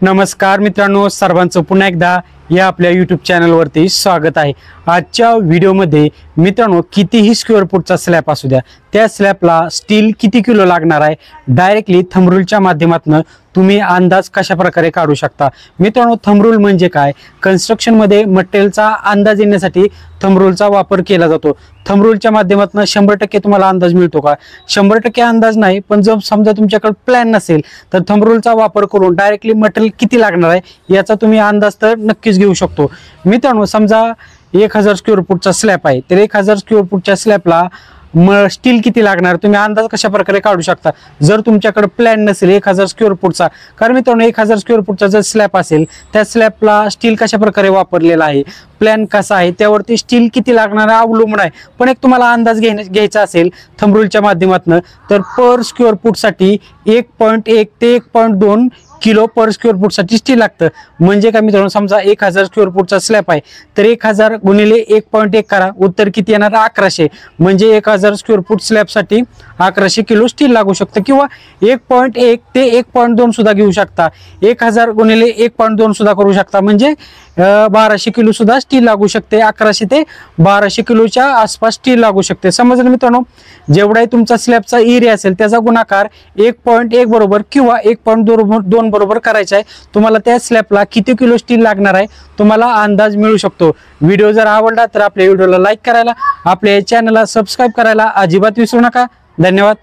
नमस्कार मित्रांनो, सर्वांचं पुन्हा एकदा या आपल्या YouTube चॅनलवरती स्वागत आहे। आजच्या व्हिडिओमध्ये मित्रांनो कितीही स्क्वेअर फूटचा स्लॅब असू द्या, त्या स्लॅबला स्टील किती किलो लागणार आहे डायरेक्टली थंब रूलच्या माध्यमातून तुम्ही अंदाज कशा प्रकारे काढू शकता। मित्रांनो थंब रूल म्हणजे काय, कन्स्ट्रक्शन मध्ये मटेरियलचा अंदाज येण्यासाठी थंब रूलचा वापर केला जातो। थंब रूलच्या माध्यमातून 100% तुम्हाला अंदाज मिळतो का? 100% अंदाज नाही, पण जर समजा तुमच्याकडे प्लॅन नसेल तर थंब रूलचा वापर करून डायरेक्टली मटेरियल किती लागणार आहे याचा तुम्ही अंदाज तर नक्कीच घेऊ शकतो। मित्रांनो समजा 1000 स्क्वेअर फूटचा स्लॅब आहे, तर 1000 स्क्वेअर फूटच्या स्लॅबला स्टील किती लागणार तुम्ही अंदाज कशा प्रकारे काढू शकता जर तुमच्याकडे प्लॅन नसेल 1000 स्क्वेअर फूटचा। कारण मित्रांनो 1000 स्क्वेअर फूटचा जर स्लॅब असेल त्या स्लॅबला स्टील कशा प्रकारे वापरलेला आहे, प्लॅन कसा आहे, त्यावरती स्टील किती लागणार अवलंबून आहे। पण एक तुम्हाला अंदाज घ्यायचा असेल थंब रूलच्या माध्यमातून तर पर स्क्वेअर फूट साठी 1.1 ते 1.2 किलो पर स्क्वेअर फूट साठी स्टील लागतं। म्हणजे काय मित्रांनो, समजा 1000 स्क्वेअर फूटचा स्लॅब आहे तर 1000 गुणिले 1.1 करा, उत्तर किती येणार 1100। म्हणजे 1000 स्क्वेअर फूट स्लॅब साठी 1100 किलो स्टील लागू शकतं, किंवा 1.1 ते 1.2 सुद्धा घेऊ शकता। 1000 गुणिले 1.2 सुद्धा करू शकता, म्हणजे 1200 किलो सुद्धा स्टील लागू शकते। 1100 ते 1200 किलोच्या आसपास स्टील लागू शकते। समजलं मित्रांनो, जेवढाही तुमचा स्लॅबचा एरिया असेल त्याचा गुणाकार 1.1 बरोबर किंवा 1.2 बरोबर करायचा आहे। तुम्हाला त्या स्लॅबला किती किलो स्टील लागणार आहे तुम्हाला अंदाज मिळू शकतो। व्हिडिओ जर आवडला तर आपल्या व्हिडिओला लाईक करायला, आपल्या चॅनलला सबस्क्राइब करायला अजिबात विसरू नका। धन्यवाद।